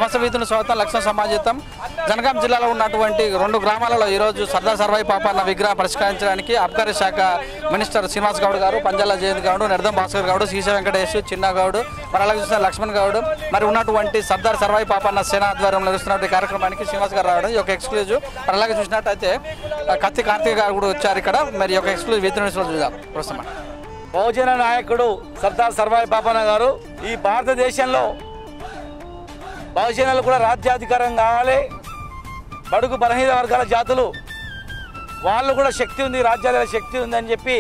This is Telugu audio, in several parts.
వికాస వీధుల స్వాగతం లక్ష్యం సమాజం జనగాం జిల్లాలో ఉన్నటువంటి 2 గ్రామాలలో ఈరోజు సర్దార్ సర్వాయి పాపన్న విగ్రహం పరిష్కరించడానికి అబ్కారీ శాఖ మినిస్టర్ శ్రీనివాస్ గౌడ్ గారు, పంజాల జయంత్ గౌడ్, నిర్దం భాస్కర్ గౌడ్, సీస వెంకటేష్, చిన్న గౌడ్, మరి అలాగే చూసిన లక్ష్మణ్ గౌడ్ మరి ఉన్నటువంటి సర్దార్ సర్వాయి పాపన్న సేన ఆధ్వర్యంలో నిర్వహిస్తున్నటువంటి కార్యక్రమానికి శ్రీనివాస్ గారు రావడం ఒక ఎక్స్క్లూజివ్. మరి అలాగే చూసినట్టయితే కత్తి కార్తీక్ గారు కూడా వచ్చారు ఇక్కడ. మరి ఒక ఎక్స్క్లూజివ్ వీధి చూద్దాం. ప్రస్తుతం బహుజన నాయకుడు సర్దార్ సర్వాయి పాపన్న గారు ఈ భారతదేశంలో బహుజనులు కూడా రాజ్యాధికారం కావాలి, బడుగు బలహీన వర్గాల జాతులు వాళ్ళు కూడా శక్తి ఉంది, రాజ్యాల శక్తి ఉందని చెప్పి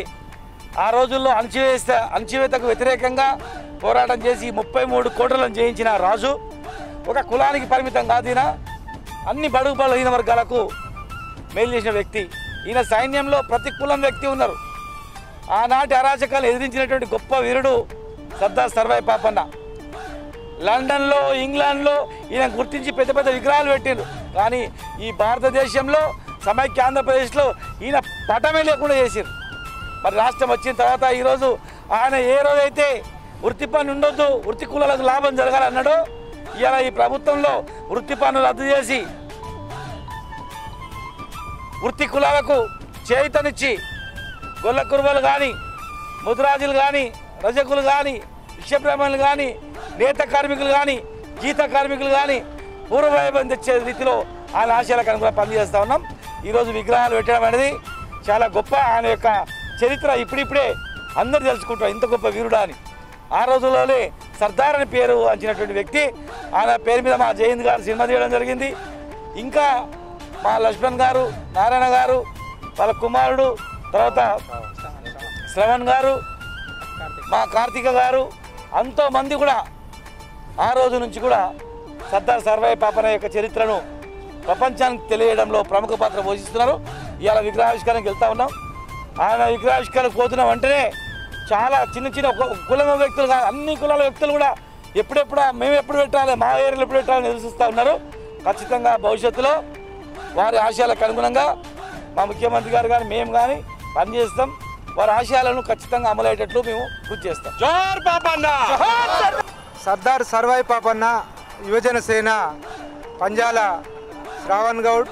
ఆ రోజుల్లో అణచివేతకు వ్యతిరేకంగా పోరాటం చేసి 33 కోటలను జయించిన రాజు. ఒక కులానికి పరిమితం కాదిన అన్ని బడుగు బలహీన వర్గాలకు మేలు చేసిన వ్యక్తి. ఈయన సైన్యంలో ప్రతి కులం వ్యక్తి ఉన్నారు. ఆనాటి అరాచకాలు ఎదిరించినటువంటి గొప్ప వీరుడు సర్దార్ సర్వాయి పాపన్న. లండన్లో, ఇంగ్లాండ్లో ఈయన గుర్తించి పెద్ద పెద్ద విగ్రహాలు పెట్టారు. కానీ ఈ భారతదేశంలో సమైక్య ఆంధ్రప్రదేశ్లో ఈయన పటమే లేకుండా చేశారు. మరి రాష్ట్రం వచ్చిన తర్వాత ఈరోజు ఆయన ఏ రోజైతే వృత్తి పన్ను ఉండొద్దు, వృత్తి కులాలకు లాభం జరగాలన్నాడో ఇవాళ ఈ ప్రభుత్వంలో వృత్తి పన్ను రద్దు చేసి వృత్తి కులాలకు చేయుతనిచ్చి గొల్ల కురువలు కానీ, ముద్రాజులు కానీ, రజకులు కానీ, విశ్వబ్రాహ్మణులు కానీ, నేత కార్మికులు కానీ, గీత కార్మికులు కానీ పూర్వవైభవం తెచ్చే రీతిలో ఆయన ఆశయాలకు అనుగుణంగా పనిచేస్తూ ఉన్నాం. ఈరోజు విగ్రహాలు పెట్టడం అనేది చాలా గొప్ప. ఆయన యొక్క చరిత్ర ఇప్పుడిప్పుడే అందరూ తెలుసుకుంటారు, ఇంత గొప్ప వీరుడా అని. ఆ రోజుల్లోనే సర్దార్ అని పేరు అంచినటువంటి వ్యక్తి. ఆయన పేరు మీద మా జయంత్ గారు సినిమా తీయడం జరిగింది. ఇంకా మా లక్ష్మణ్ గారు, నారాయణ గారు, వాళ్ళ కుమారుడు, తర్వాత శ్రవణ్ గారు, మా కార్తీక గారు, ఎంతోమంది కూడా ఆ రోజు నుంచి కూడా సర్దార్ సర్వాయి పాపన్న యొక్క చరిత్రను ప్రపంచానికి తెలియడంలో ప్రముఖ పాత్ర పోషిస్తున్నారు. ఇవాళ విగ్రహావిష్కరణకి వెళ్తా ఉన్నాం. ఆయన విగ్రహావిష్కరణకు పోతున్న వెంటనే చాలా చిన్న కుల వ్యక్తులు కాదు, అన్ని కులాల వ్యక్తులు కూడా ఎప్పుడెప్పుడు మేము ఎప్పుడు పెట్టాలి, మా ఏరియాలో ఎప్పుడు పెట్టాలని నిరసిస్తూ ఉన్నారు. ఖచ్చితంగా భవిష్యత్తులో వారి ఆశయాలకు అనుగుణంగా మా ముఖ్యమంత్రి గారు కానీ మేము కానీ పనిచేస్తాం. వారి ఆశయాలను ఖచ్చితంగా అమలయ్యేటట్లు మేము కృషి చేస్తాం. జోహార్ పాపన్న. సర్దార్ సర్వాయి పాపన్న యువజన సేన పంజాల శ్రావణ్ గౌడ్,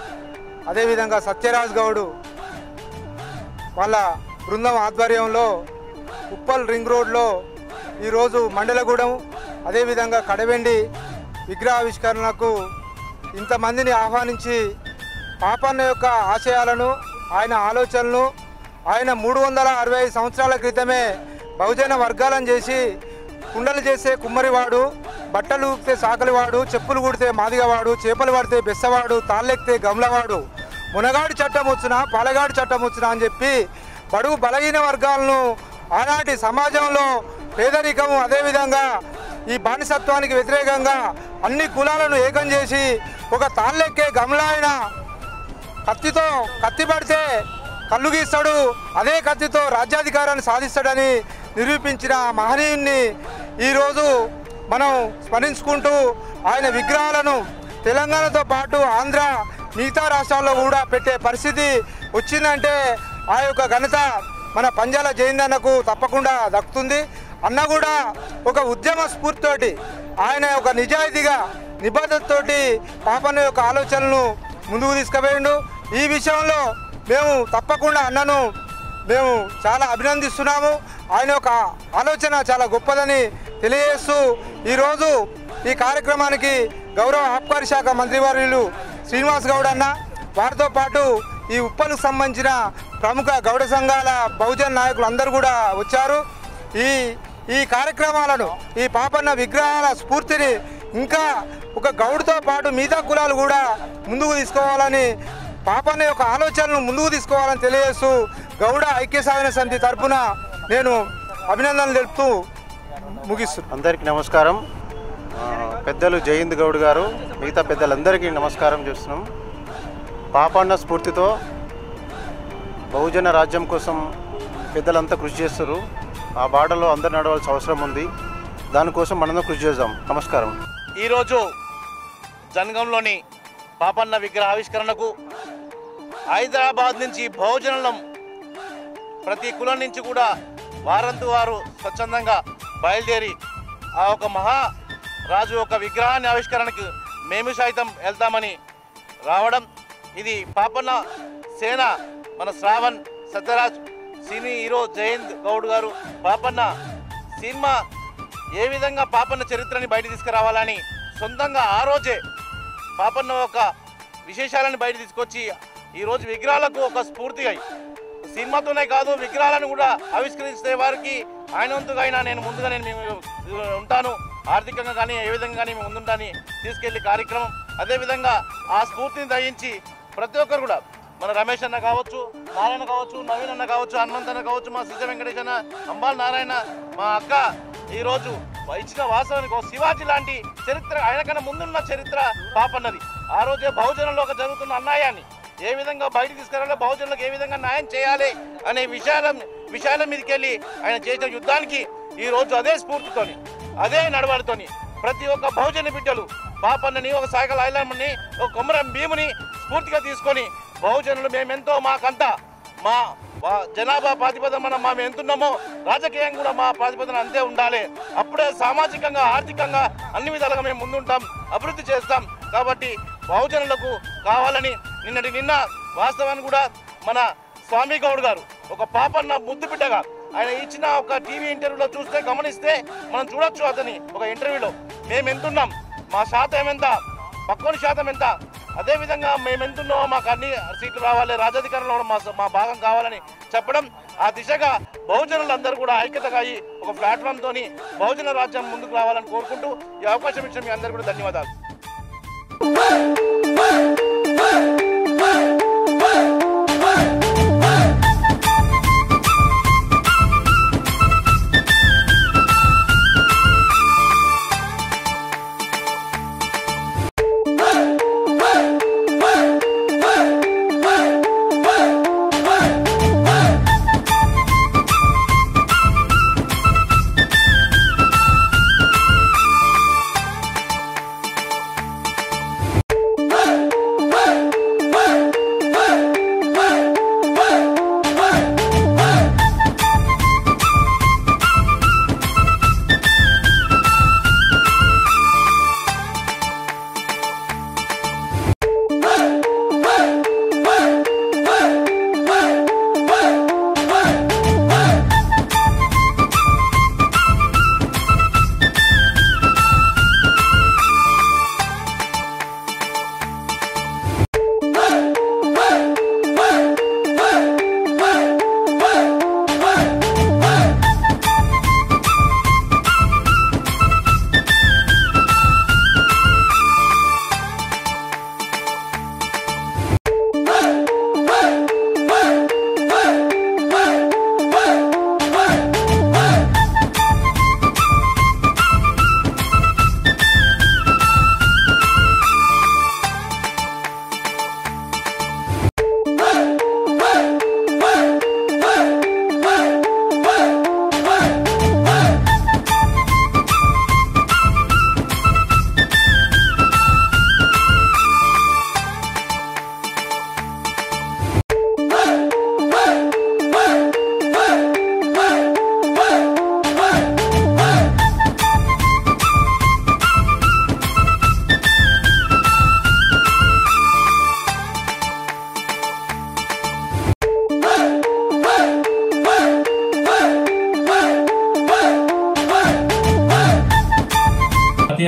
అదేవిధంగా సత్యరాజ్ గౌడ్ వాళ్ళ బృందం ఆధ్వర్యంలో ఉప్పల్ రింగ్ రోడ్లో ఈరోజు మండలగూడెం, అదేవిధంగా కడవెండి విగ్రహావిష్కరణకు ఇంతమందిని ఆహ్వానించి పాపన్న యొక్క ఆశయాలను, ఆయన ఆలోచనలు, ఆయన 365 సంవత్సరాల క్రితమే బహుజన వర్గాలను చేసి కుండలు చేసే కుమ్మరివాడు, బట్టలు ఊపితే సాకలివాడు, చెప్పులు కుడితే మాదిగవాడు, చేపలు పడితే బెස්සవాడు, తాళ్ళెక్కితే గమలవాడు, మునగాడు చట్టం వచ్చినా పాలగాడు చట్టం వచ్చినా అని చెప్పి బడుగు బలహీన వర్గాలను ఆనాటి సమాజంలో పేదరికము, అదేవిధంగా ఈ బానిసత్వానికి వ్యతిరేకంగా అన్ని కులాలను ఏకం చేసి ఒక తాళ్ళెక్కే గమలాయన కత్తితో కత్తి పడితే కళ్ళు గీస్తాడు, అదే కత్తితో రాజ్యాధికారాన్ని సాధిస్తాడని నిరూపించిన మహనీయుణ్ణి ఈరోజు మనం స్మరించుకుంటూ ఆయన విగ్రహాలను తెలంగాణతో పాటు ఆంధ్ర మిగతా రాష్ట్రాల్లో కూడా పెట్టే పరిస్థితి వచ్చిందంటే ఆ యొక్క ఘనత మన పంజాల జయంతన్నకు తప్పకుండా దక్కుతుంది. అన్న కూడా ఒక ఉద్యమ స్ఫూర్తితోటి, ఆయన ఒక నిజాయితీగా నిబద్ధతతోటి పాపన్న యొక్క ఆలోచనలను ముందుకు తీసుకుపోయిండు. ఈ విషయంలో మేము తప్పకుండా అన్నను మేము చాలా అభినందిస్తున్నాము. ఆయన యొక్క ఆలోచన చాలా గొప్పదని తెలియజేస్తూ ఈరోజు ఈ కార్యక్రమానికి గౌరవ ఆబ్కారీ శాఖ మంత్రివర్యులు శ్రీనివాస్ గౌడ్ అన్న, వారితో పాటు ఈ ఉప్పలకు సంబంధించిన ప్రముఖ గౌడ సంఘాల బహుజన నాయకులు అందరూ కూడా వచ్చారు. ఈ కార్యక్రమాలను, ఈ పాపన్న విగ్రహాల స్ఫూర్తిని ఇంకా ఒక గౌడ్తో పాటు మిగతా కులాలు కూడా ముందుకు తీసుకోవాలని, పాపన్న యొక్క ఆలోచనలు ముందుకు తీసుకోవాలని తెలియజేస్తూ గౌడ ఐక్య సాధన సమితి తరఫున నేను అభినందనలు తెలుపుతూ ముగిస్తున్నాను. అందరికీ నమస్కారం. పెద్దలు జయంత్ గౌడ్ గారు, మిగతా పెద్దలందరికీ నమస్కారం చేస్తున్నాం. పాపన్న స్ఫూర్తితో బహుజన రాజ్యం కోసం పెద్దలంతా కృషి చేస్తారు. ఆ బాటలో అందరు నడవాల్సిన అవసరం ఉంది. దానికోసం మనందరం కృషి చేద్దాం. నమస్కారం. ఈరోజు జనగంలోని పాపన్న విగ్రహ ఆవిష్కరణకు హైదరాబాద్ నుంచి బహుజనులం ప్రతి కులం నుంచి కూడా వారంతు వారు స్వచ్ఛందంగా బయలుదేరి ఆ ఒక మహా రాజు ఒక విగ్రహాన్ని ఆవిష్కరణకు మేము సైతం వెళ్తామని రావడం, ఇది పాపన్న సేన మన శ్రావణ్, సత్యరాజ్, సినీ హీరో జయంత్ గౌడ్ గారు పాపన్న సినిమా ఏ విధంగా పాపన్న చరిత్రని బయట తీసుకురావాలని సొంతంగా ఆ రోజే పాపన్న ఒక విశేషాలను బయట తీసుకొచ్చి ఈరోజు విగ్రహాలకు ఒక స్ఫూర్తిగా సినిమాతోనే కాదు విగ్రహాలను కూడా ఆవిష్కరించే వారికి ఆయన వంతుగా అయినా నేను ఉంటాను, ఆర్థికంగా కానీ ఏ విధంగా కానీ మేము ముందుంటాని తీసుకెళ్లి కార్యక్రమం. అదేవిధంగా ఆ స్ఫూర్తిని దయించి ప్రతి ఒక్కరు కూడా మన రమేష్ అన్న కావచ్చు, నారాయణ కావచ్చు, నవీన్ అన్న కావచ్చు, హనుమంత్ అన్న కావచ్చు, మా సిద్ధ వెంకటేష్ అన్న, అంబాల్ నారాయణ, మా అక్క ఈరోజు ఇచ్చిన వాస్తవానికి శివాజీ లాంటి చరిత్ర ఆయన కన్నా ముందున్న చరిత్ర పాపన్నది. ఆ రోజే బహుజనంలో జరుగుతున్న అన్యాయాన్ని ఏ విధంగా బయట తీసుకురావాలి, బహుజనులకు ఏ విధంగా న్యాయం చేయాలి అనే విషయాల మీదకి వెళ్ళి ఆయన చేసిన యుద్ధానికి ఈరోజు అదే స్ఫూర్తితోని అదే నడవడితోని ప్రతి ఒక్క బహుజన బిడ్డలు పాపన్నని, ఒక సాయికల్ ఐలమ్మని, ఒక కొమరం భీముని స్ఫూర్తిగా తీసుకొని బహుజనులు మేమెంతో మాకంతా మా జనాభా ప్రాతిపదన మేము ఎంతున్నామో రాజకీయంగా కూడా మా ప్రాతిపదన అంతే ఉండాలి. అప్పుడే సామాజికంగా ఆర్థికంగా అన్ని విధాలుగా మేము ముందుంటాం, అభివృద్ధి చేస్తాం. కాబట్టి బహుజనులకు కావాలని నిన్న వాస్తవాన్ని కూడా మన స్వామి గౌడ్ గారు ఒక పాపన్న ముద్దు బిడ్డగా ఆయన ఇచ్చిన ఒక టీవీ ఇంటర్వ్యూలో చూస్తే గమనిస్తే మనం చూడొచ్చు అతని ఒక ఇంటర్వ్యూలో మేము ఎంతున్నాం, మా శాతం ఎంత, పక్కోని శాతం ఎంత, అదేవిధంగా మేము ఎంతున్నామో మాకు అన్ని సీట్లు రావాలి, రాజాధికారంలో మా భాగం కావాలని చెప్పడం. ఆ దిశగా బహుజనులందరూ కూడా ఐక్యతగా అయ్యి ఒక ప్లాట్ఫామ్ తోని బహుజన రాజ్యం ముందుకు రావాలని కోరుకుంటూ ఈ అవకాశం ఇచ్చిన మీ అందరికీ కూడా ధన్యవాదాలు.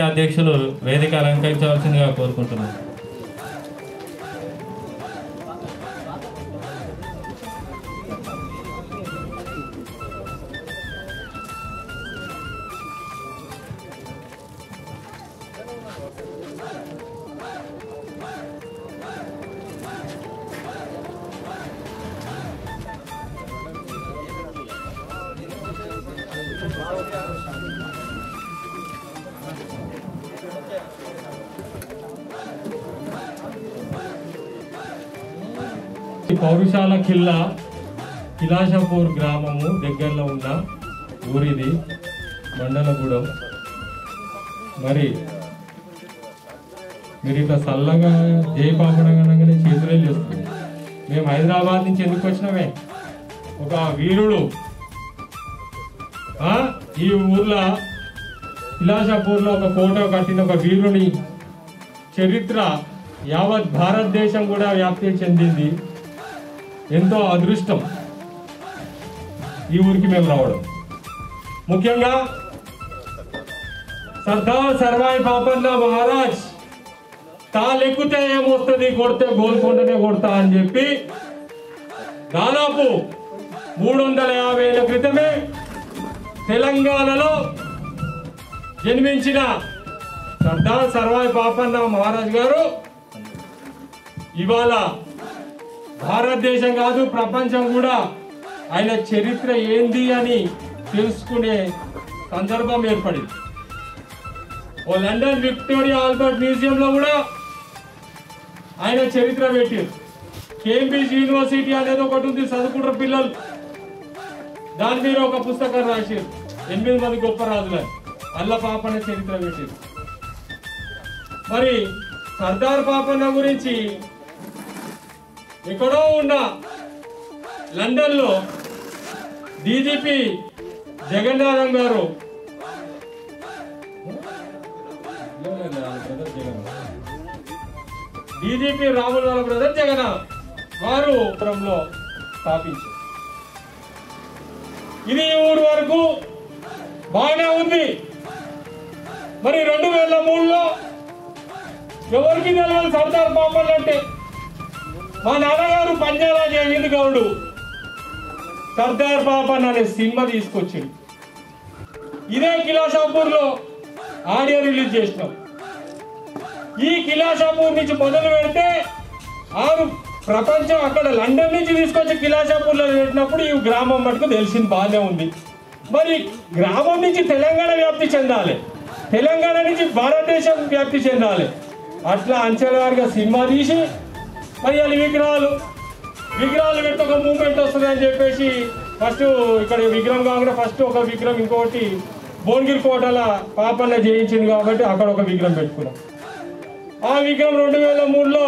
అధ్యక్షులు వేదిక అలంకరించవలసిందిగా కోరుకుంటున్నాను. పౌరుషాల కిలాషపూర్ గ్రామము దగ్గరలో ఉన్న ఊరిది, మండలగూడెం. మరి మీరు ఇట్లా చల్లగా జయపాపడంగానే చేతులే చేస్తుంది. మేము హైదరాబాద్ నుంచి ఎందుకు వచ్చినామే, ఒక వీరుడు ఈ ఊర్లో కిలాషపూర్లో ఒక కోట కట్టిన ఒక వీరుని చరిత్ర యావత్ భారతదేశం కూడా వ్యాప్తి చెందింది. ఎంతో అదృష్టం ఈ ఊరికి మేము రావడం. ముఖ్యంగా సర్దార్ సర్వాయి పాపన్న మహారాజ్ తాలెక్కితే ఏమొస్తుంది, కొడితే గోల్కొండనే కొడతా అని చెప్పి దాదాపు 350 ఏళ్ల క్రితమే తెలంగాణలో జన్మించిన సర్దార్ సర్వాయి పాపన్న మహారాజ్ గారు ఇవాళ భారతదేశం కాదు ప్రపంచం కూడా ఆయన చరిత్ర ఏంది అని తెలుసుకునే సందర్భం ఏర్పడింది. ఓ లండన్ విక్టోరియా ఆల్బర్ట్ మ్యూజియంలో కూడా ఆయన చరిత్ర పెట్టారు. కేంబ్రిడ్జ్ యూనివర్సిటీ అనేది ఒకటి ఉంది, చదువుకుంటారు పిల్లలు. దాని మీద ఒక పుస్తకం రాశారు, 8 మంది గొప్ప రాజులని. అల్ల పాపన్న చరిత్ర పెట్టారు. మరి సర్దార్ పాపన్న గురించి ఎక్కడో ఉన్న లండన్లో డీజీపీ జగన్నాథం గారు డీజీపీ రాముల వాళ్ళ బ్రదర్ జగన్నాథం వారు స్థాపించారు. ఇది ఈ ఊరు వరకు బాగానే ఉంది. మరి 2003లో ఎవరికి తెలియదు సర్దార్ పాపన్న అంటే. మా నాన్నగారు పంజాల జయంద్ గౌడ్ సర్దార్ పాపన్న అనే సినిమా తీసుకొచ్చింది. ఇదే కిలాషాపూర్లో ఆడియో రిలీజ్ చేసినాం. ఈ కిలాషాపూర్ నుంచి మొదలు పెడితే ప్రపంచం అక్కడ లండన్ నుంచి తీసుకొచ్చి కిలాషాపూర్లో పెట్టినప్పుడు ఈ గ్రామం మటుకు తెలిసింది బాగానే ఉంది. మరి గ్రామం నుంచి తెలంగాణ వ్యాప్తి చెందాలి, తెలంగాణ నుంచి భారతదేశం వ్యాప్తి చెందాలి. అట్లా అంచెల వారిగా సినిమా తీసి మరి అది విగ్రహాలు పెట్టి ఒక మూమెంట్ వస్తుంది అని చెప్పేసి ఫస్ట్ ఇక్కడ విగ్రహం కాకుండా ఫస్ట్ ఒక విగ్రహం ఇంకొకటి భువనగిరి కోటల పాపన్న జయించింది కాబట్టి అక్కడ ఒక విగ్రహం పెట్టుకున్నాం. ఆ విగ్రహం 2003లో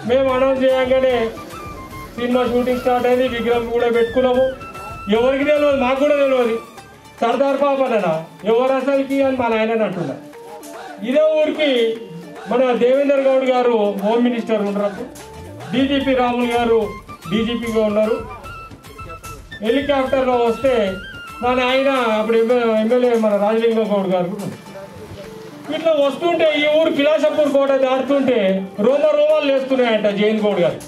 మేము అనౌన్స్ చేయగానే సినిమా షూటింగ్ స్టార్ట్ అయింది. విగ్రహం కూడా పెట్టుకున్నాము. ఎవరికి తెలియదు, మాకు కూడా తెలియదు సర్దార్ పాపన్ననా ఎవరు అసలుకి అని మా నాయన అంటున్నారు. ఇదే ఊరికి మన దేవేందర్ గౌడ్ గారు హోమ్ మినిస్టర్ ఉన్నారు, డీజీపీ రాములు గారు డీజీపీగా ఉన్నారు. హెలికాప్టర్లో వస్తే మా నాయన అప్పుడు ఎమ్మెల్యే మన రాజలింగం గౌడ్ గారు ఇట్లా వస్తుంటే ఈ ఊరు కిలాషాపూర్ కోట దాటుతుంటే రోమాలు లేస్తున్నాయంట జయంత్ గౌడ్ గారు.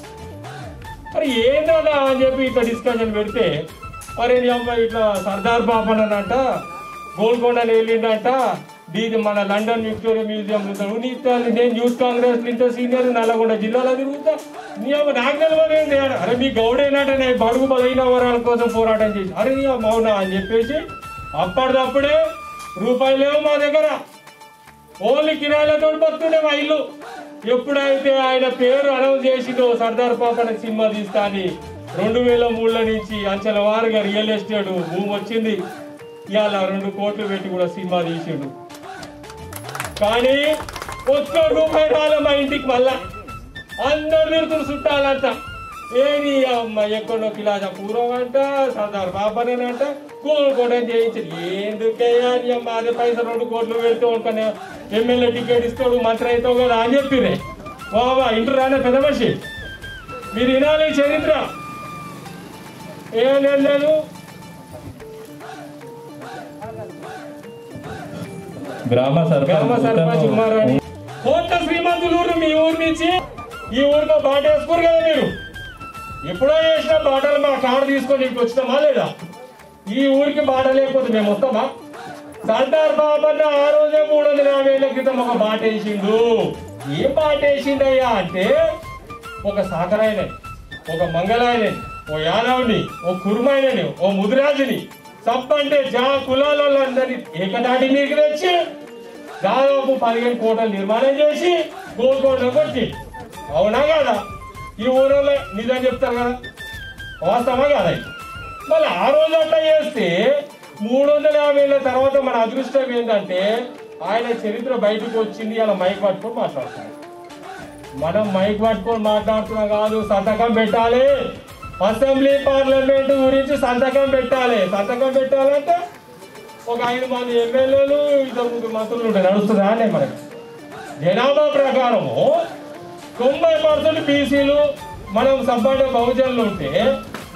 మరి ఏంటన్నా అని చెప్పి ఇట్లా డిస్కషన్ పెడితే మరి అమ్మాయి ఇట్లా సర్దార్ పాపన్ననంట గోల్కొండ వెళ్ళిండంట, మన లండన్ విక్టోరియా మ్యూజియం నేను యూత్ కాంగ్రెస్ నుంచి సీనియర్ నల్లగొండ జిల్లాలో తిరుగుతా నాకు తెలియదు. అరే మీ గౌడేనంటే నేను బడుగు బలైన వరాల కోసం పోరాటం చేసి అరే నీ మౌనా అని చెప్పేసి అప్పటిదప్పుడే రూపాయలు లేవు మా దగ్గర, ఓన్లీ కిరాయిలతో బతుండే మా ఇల్లు. ఎప్పుడైతే ఆయన పేరు అనౌన్స్ చేసిందో సర్దార్ పాపన్న సినిమా తీస్తా అని 2003 నుంచి అంచెల వారుగా రియల్ ఎస్టేట్ భూమి వచ్చింది. ఇవాళ 2 కోట్లు పెట్టి కూడా సినిమా తీసిండు. కానీ ఒక్క రూపాయి రాలే మా ఇంటికి. మళ్ళా అందరు తిరుగుతున్న చుట్టాలంట ఏమి అమ్మ ఎక్కడో కిలాషాపూర్ అంట సర్దార్ పాపన్ననంట గోల్కొండ చేయించింది. ఎందుకయ్యా అమ్మ అదే పైసలు 2 కోట్లు పెడితే అనుకునే ఎమ్మెల్యే టికెట్ ఇస్తాడు మంత్రి అవుతావు కదా అని చెప్పిరే. బాబా ఇంటర్ రానే పెద్ద మనిషి మీరు వినాలి చరిత్ర. ఏం లేదు గ్రామ సర్పంచ్ ఉన్నారని కోట్ల శ్రీమంతులు మీ ఊరు నుంచి ఈ ఊరిలో బాట వేసుకోరు కదా మీరు. ఎప్పుడో చేసిన బాటలు మా కారు తీసుకొని ఇంటికి వచ్చినామా లేదా? ఈ ఊరికి బాట లేకపోతే మేము వస్తామా? సర్దార్ పాపన్న ఆ రోజే 350 ఏళ్ల క్రితం ఒక బాట వేసిండు. ఏం బాట వేసిండయ్యా అంటే ఒక సాకరాయనని, ఒక మంగళాయనని, ఓ యాదవ్ని, ఓ కుర్మాయనని, ఓ ముదిరాజుని సబ్బంటే కులాలందరినీ ఏకదాటి మీకు తెచ్చి దాదాపు 15 కోట్ల నిర్మాణం చేసి గోల్కొండ కొట్టి. అవునా కాదా? ఈ ఊరిలో నిజం చెప్తారు కదా, వాస్తవమా కాదా? మళ్ళీ ఆ రోజు అట్లా చేస్తే 350 ఏళ్ళ తర్వాత మన అదృష్టం ఏంటంటే ఆయన చరిత్ర బయటకు వచ్చింది. అలా మైక్ పట్టుకొని మాట్లాడుతున్నాం. మనం మైక్ పట్టుకొని మాట్లాడుతున్నాం కాదు, సంతకం పెట్టాలి. అసెంబ్లీ పార్లమెంట్ గురించి సంతకం పెట్టాలి. సంతకం పెట్టాలంటే ఒక 5 మంది ఎమ్మెల్యేలు 2 మంత్రులు ఉంటాయి. నడుస్తుందా అంటే మనకి జనాభా ప్రకారము 90% బీసీలు మనం సంపన్న బహుజనులు ఉంటే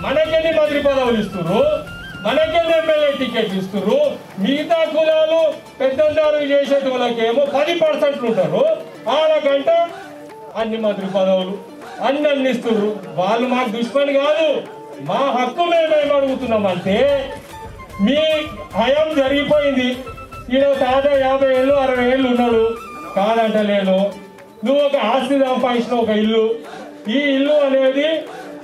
మనకెన్ని మంత్రి పదవులు ఇస్తున్నారు, మనకెన్ని ఎమ్మెల్యే టికెట్ ఇస్తున్నారు. మిగతా కులాలు పెద్దదారు చేసే వాళ్ళకేమో 10% ఉంటారు. వాళ్ళకంట అన్ని మంత్రి పదవులు అన్ని ఇస్తున్నారు. వాళ్ళు మాకు దుష్మని కాదు, మా హక్కు మేమేం అడుగుతున్నామంటే మీ హయం జరిగిపోయింది. ఈయన తాత 50 ఏళ్ళు 60 ఏళ్ళు ఉన్నాడు కాదంటలేను. నువ్వు ఒక ఆస్తి సంపాదించిన ఒక ఇల్లు, ఈ ఇల్లు అనేది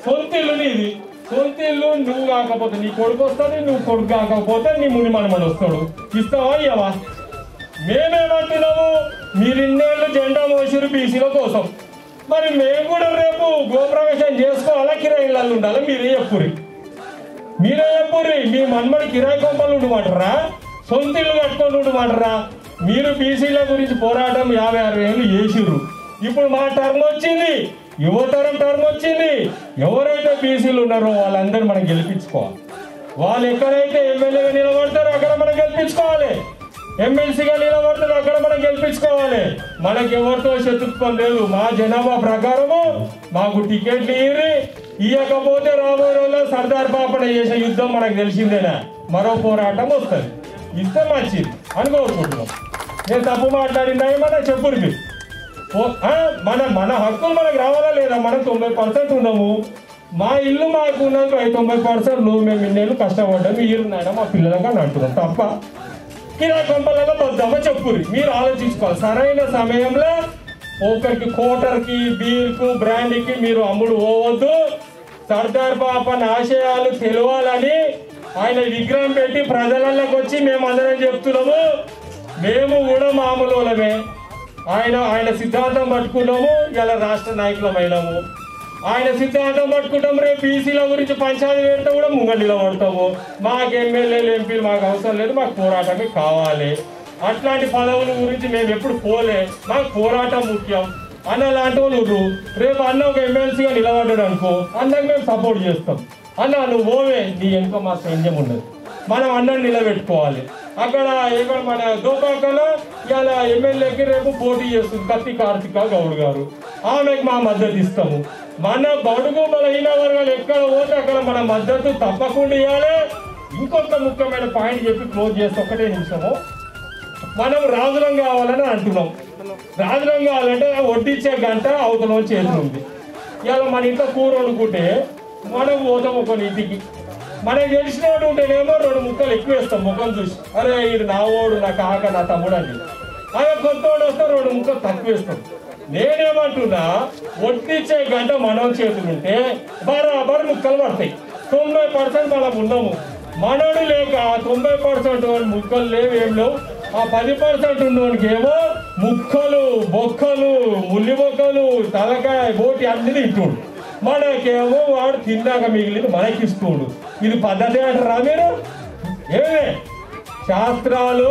సొంత ఇల్లు నీది. సొంత ఇల్లు నువ్వు కాకపోతే నీ కొడుకు వస్తుంది, నువ్వు కొడుకు కాకపోతే నీ ముని మనమని వస్తాడు. ఇస్తావా ఇవ్వవా? మేమేమంటున్నాము, మీరు ఇన్నేళ్ళు జెండా మోసిరు బీసీల కోసం, మరి మేము కూడా రేపు గోప్రవేశం చేసుకోవాలా, కిరాయి ఇళ్ళు ఉండాలా? మీరే చెప్పుర్రి. మీ మన్మడి కిరాయి కొంపలు ఉండమంటారా, సొంత ఇల్లు కట్టుకొని ఉండమంటారా? మీరు బీసీల గురించి పోరాటం 50-60 ఏళ్ళు చేసిర్రు. ఇప్పుడు మా టర్మ్ వచ్చింది, యువతరం టర్మ్ వచ్చింది. ఎవరైతే బీసీలు ఉన్నారో వాళ్ళందరూ మనం గెలిపించుకోవాలి. వాళ్ళు ఎక్కడైతే ఎమ్మెల్యేగా నిలబడతారో అక్కడ మనం గెలిపించుకోవాలి, ఎమ్మెల్సీగా నిలబడతారో అక్కడ మనం గెలిపించుకోవాలి. మనకి ఎవరితో శత్రుత్వం లేదు. మా జనాభా ప్రకారము మాకు టికెట్లు ఇవ్వకపోతే రాబోయే రోజుల్లో సర్దార్ పాపన చేసే యుద్ధం మనకు తెలిసిందేనా, మరో పోరాటం వస్తుంది. ఇస్తే మంచిది అని కోరుకుంటున్నాం. నేను తప్పు మాట్లాడిందా ఏమన్నా చెప్పుర్రి. మన హక్కులు మనకు రావాలా లేదా? మనం 90% ఉన్నాము. మా ఇల్లు మాకు ఉన్నది 90%. మేము ఇన్నేళ్ళు కష్టపడ్డాము, మీరు నాయన మా పిల్లలుగా అంటున్నాం తప్ప కిరాయి కొంపలలో వద్దామా చెప్పుర్రి. మీరు ఆలోచించుకోవాలి. సరైన సమయంలో ఒకరికి కోటర్కి బీర్కు బ్రాండ్కి మీరు అమ్ముడు పోవద్దు. సర్దార్ పాపన్ ఆశయాలు తెలియాలని ఆయన విగ్రహం పెట్టి ప్రజలలోకి వచ్చి మేము అందరం చెప్తున్నాము. మేము కూడా మామూలు వాళ్ళమే. ఆయన సిద్ధాంతం పట్టుకున్నాము, ఇలా రాష్ట్ర నాయకులమైనాము. ఆయన సిద్ధాంతం పట్టుకుంటాము, రేపు బీసీల గురించి పంచాయతీ పెడితే కూడా ముంగ నిలబడతాము. మాకు ఎమ్మెల్యేలు ఎంపీలు మాకు అవసరం లేదు, మాకు పోరాటమే కావాలి. అట్లాంటి పదవుల గురించి మేము ఎప్పుడు పోలే, మాకు పోరాటం ముఖ్యం అన్న లాంటి వాళ్ళు. రేపు అన్న ఒక ఎమ్మెల్సీగా నిలబడ్డాడు అనుకో, అన్నకు మేము సపోర్ట్ చేస్తాం. అన్న నువ్వు పోవే, నీ ఎంతో మా సైన్యం ఉండదు. మనం అన్నని నిలబెట్టుకోవాలి. అక్కడ మన దోపాకలో ఇలా ఎమ్మెల్యేకి రేపు పోటీ చేస్తుంది కత్తి కార్తిక గౌడ్ గారు, ఆమెకు మా మద్దతు ఇస్తాము. మన బడుగు బలహీన వర్గాలు ఎక్కడ పోతే అక్కడ మన మద్దతు తప్పకుండా ఇవ్వాలి. ఇంకొక ముఖ్యమైన పాయింట్ చెప్పి క్లోజ్ చేస్తే 1 నిమిషము. మనం రాజులం కావాలని అంటున్నాం. రాజులం కావాలంటే వడ్డిచ్చే గంట అవతల చేతులు ఉంది. ఇవాళ మన ఇంట్లో కూర వండుకుంటే మనం పోతాం ఒక ఇంటికి, మనకు తెలిసిన వాడు ఉంటేనేమో 2 ముక్కలు ఎక్కువ వేస్తాం ముఖం చూసి, అరే ఇది నా ఓడు, నా కాక, నా తమ్ముడు అని. అదే కొత్త వాడు వస్తే 2 ముక్కలు తక్కువ వేస్తాం. నేనేమంటున్నా, వడ్డిచ్చే గంట మనం చేతులుంటే బరాబర్ ముక్కలు పడతాయి. 90% మనం ఉన్నాము. మనోడు లేక 90% ముక్కలు లేవు, ఏం లేవు. ఆ 10% ఉన్నోనికి ఏమో ముక్కలు బొక్కలు ముల్లి బొక్కలు తలకాయ బోటి అన్ని తింటుడు. మనకేమో వాడు తిన్నాక మిగిలిన మనకిస్తుడు. ఇది పద్ధతి అంటారా మీరు? ఏమే శాస్త్రాలు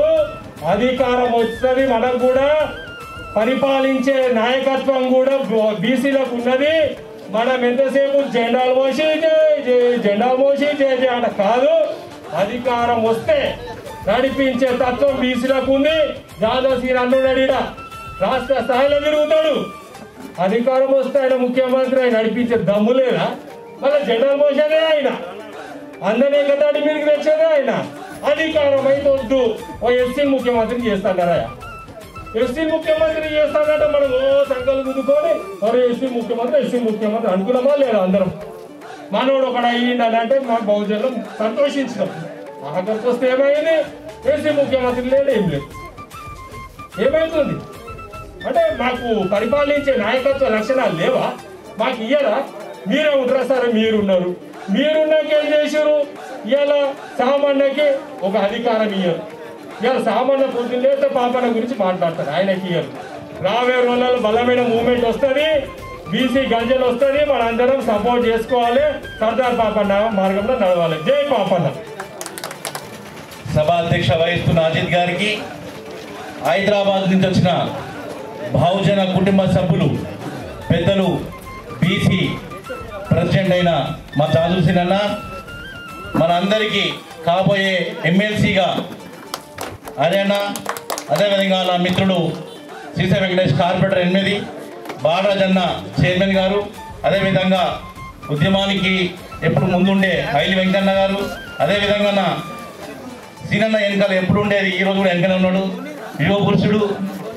అధికారం వస్తుంది, మనకు కూడా పరిపాలించే నాయకత్వం కూడా బీసీలకు ఉన్నది. మనం ఎంతసేపు జెండాలు మోసి జెండా అంట కాదు. అధికారం వస్తే నడిపించే తత్వం బీసీలకు ఉంది. జాదవ్ శ్రీ అన్నున్నాడు, రాష్ట్ర స్థాయిలో తిరుగుతాడు. అధికారం వస్తే ఆయన ముఖ్యమంత్రి, ఆయన నడిపించే దమ్ము లేదా? మళ్ళీ జెండాలు మోసేదే ఆయన, అందరినీ ఎగతాడి మీదకి తెచ్చేదే ఆయన. అధికారం అయితే వద్దు, ఓ ఎస్సీ ముఖ్యమంత్రి చేస్తాడారా? ఎస్సీ ముఖ్యమంత్రి చేస్తాడంటే మనం సంఖ్యలు దుద్దుకొని మరి ఎస్సీ ముఖ్యమంత్రి అనుకున్నామా లేదా? అందరం మనోడు ఒకడు అయ్యిందని అంటే మా బహుజనులు సంతోషించినాం. ఆఖరికి వస్తే ఏమైంది? ఎస్సీ ముఖ్యమంత్రి లేదు, ఏం లేదు. ఏమవుతుంది అంటే మాకు పరిపాలించే నాయకత్వ లక్షణాలు లేవా? మాకు ఇయ్యరా? మీరే ఉంటారా? సరే మీరున్నారు, మీరున్నాక ఏం చేశారు? ఇలా సామాన్యకి ఒక అధికారం ఇయ్యరు. ఇలా సామాన్య పొద్దున్న లేస్తే పాపన గురించి మాట్లాడతారు, ఆయనకి ఇయ్యరు. రాబోయే రోజులలో బలమైన మూవ్మెంట్ వస్తుంది, బీసీ గంజలు వస్తుంది. మనందరం సపోర్ట్ చేసుకోవాలి, సర్దార్ పాపన్న మార్గంలో నడవాలి. జై పాపన్న. సభ అధ్యక్ష వహిస్తున్న అజిత్ గారికి, హైదరాబాద్ నుంచి వచ్చిన బహుజన కుటుంబ సభ్యులు, పెద్దలు, బీసీ ప్రెసిడెంట్ అయిన మా జాదవ్ సింగ్ అన్న, మనందరికీ కాబోయే ఎమ్మెల్సీగా అదేనా, అదేవిధంగా నా మిత్రుడు శ్రీశైల వెంకటేష్ కార్పొరేటర్ 8, బాలరాజ్ అన్న చైర్మన్ గారు, అదేవిధంగా ఉద్యమానికి ఎప్పుడు ముందుండే హైలి వెంకన్న గారు, అదేవిధంగా నా సీనన్న వెనకాల ఎప్పుడు ఉండేది, ఈరోజు కూడా వెనకనే ఉన్నాడు, యువ పురుషుడు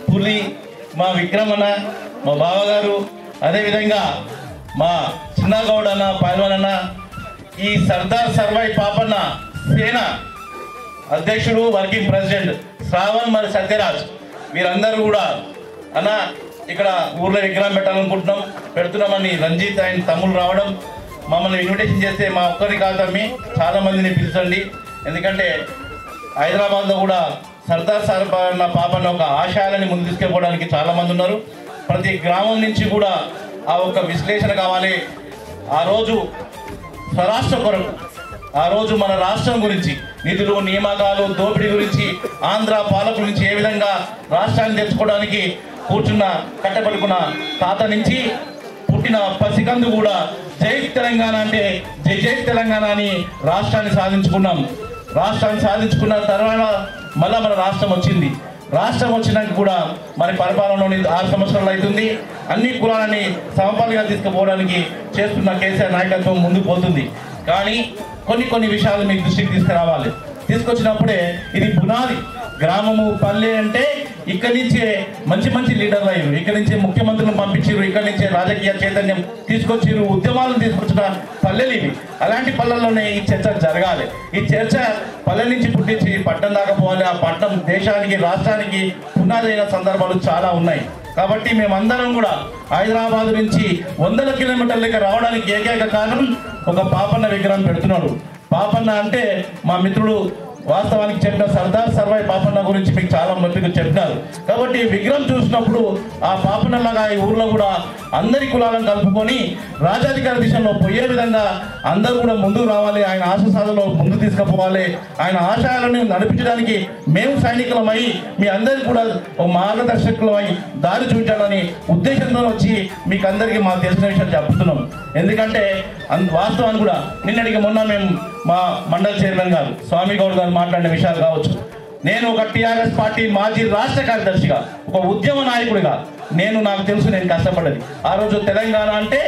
పులి మా విక్రమన్న, మా బావగారు, అదేవిధంగా మా చిన్నగౌడ్ అన్న, పైల్వాన్ అన్న, ఈ సర్దార్ సర్వాయి పాపన్న సేన అధ్యక్షుడు వర్కింగ్ ప్రెసిడెంట్ శ్రావణ్ మరి సత్యరాజ్, వీరందరూ కూడా అన్న ఇక్కడ ఊర్లో విగ్రహం పెట్టాలనుకుంటున్నాం, పెడుతున్నామని రంజిత్ ఆయన తమ్ముళ్ళు రావడం, మమ్మల్ని ఇన్విటేషన్ చేస్తే మా ఒక్కరి కాదు తమ్మి చాలా మందిని పిలిచండి, ఎందుకంటే హైదరాబాద్లో కూడా సర్దార్ సర్వాయి పాపన్న ఒక ఆశయాలని ముందు తీసుకెళ్ళడానికి చాలామంది ఉన్నారు. ప్రతి గ్రామం నుంచి కూడా ఆ ఒక విశ్లేషణ కావాలి. ఆ రోజు స్వరాష్ట్ర కొరకు, ఆ రోజు మన రాష్ట్రం గురించి, నిధులు నియామకాలు దోపిడీ గురించి, ఆంధ్ర పాలకుల నుంచి ఏ విధంగా రాష్ట్రాన్ని తెచ్చుకోవడానికి కూర్చున్న కట్టబడుకున్న తాత నుంచి పుట్టిన పసికందు కూడా జై తెలంగాణ అంటే జై జై తెలంగాణ అని రాష్ట్రాన్ని సాధించుకున్నాం. రాష్ట్రాన్ని సాధించుకున్న తర్వాత మళ్ళీ మన రాష్ట్రం వచ్చింది. రాష్ట్రం వచ్చినాక కూడా మరి పరిపాలనలోని 6 సంవత్సరాలు అవుతుంది. అన్ని కులాలని సమపాలుగా తీసుకుపోవడానికి చేస్తున్న కేసీఆర్ నాయకత్వం ముందుకు పోతుంది. కానీ కొన్ని విషయాలు మీకు దృష్టికి తీసుకురావాలి. తీసుకొచ్చినప్పుడే ఇది పునాది. గ్రామము పల్లె అంటే ఇక్కడి నుంచే మంచి లీడర్లు అయ్యారు, ఇక్కడి నుంచే ముఖ్యమంత్రులను పంపించారు, ఇక్కడి నుంచే రాజకీయ చైతన్యం తీసుకొచ్చారు, ఉద్యమాలను తీసుకొచ్చిన పల్లెలు ఇవి. అలాంటి పల్లెల్లోనే ఈ చర్చ జరగాలి. ఈ చర్చ పల్లె నుంచి పుట్టించి పట్టణం దాకా పోవాలి. ఆ పట్టణం దేశానికి రాష్ట్రానికి పునాది అయిన సందర్భాలు చాలా ఉన్నాయి. కాబట్టి మేమందరం కూడా హైదరాబాద్ నుంచి 100 కిలోమీటర్లకి రావడానికి ఏకైక కారణం ఒక పాపన్న విగ్రహం పెడుతున్నాడు. పాపన్న అంటే మా మిత్రుడు వాస్తవానికి చెప్పిన సర్దార్ సర్వాయి పాపన్న గురించి మీకు చాలా మందికి చెప్పినారు. కాబట్టి విగ్రహం చూసినప్పుడు ఆ పాపన్నలాగా ఈ ఊర్లో కూడా అందరి కులాలను కలుపుకొని రాజాధికార దిశలో పోయే విధంగా అందరూ కూడా ముందుకు రావాలి. ఆయన ఆశసాధనలో ముందుకు తీసుకుపోవాలి. ఆయన ఆశయాలను నడిపించడానికి మేము సైనికులమై మీ అందరికీ కూడా ఒక మార్గదర్శకులమై దారి చూపించాలని ఉద్దేశంతో వచ్చి మీకు అందరికీ మాకు తెలిసిన విషయం చెప్తున్నాం. ఎందుకంటే వాస్తవాన్ని కూడా నిన్నటికి మొన్న మేము మా మండల చైర్మన్ గారు స్వామి గౌడ్ గారు మాట్లాడిన విషయాలు కావచ్చు. నేను ఒక టీఆర్ఎస్ పార్టీ మాజీ రాష్ట్ర కార్యదర్శిగా, ఒక ఉద్యమ నాయకుడిగా నాకు తెలుసు నేను కష్టపడ్డది. ఆ రోజు తెలంగాణ అంటే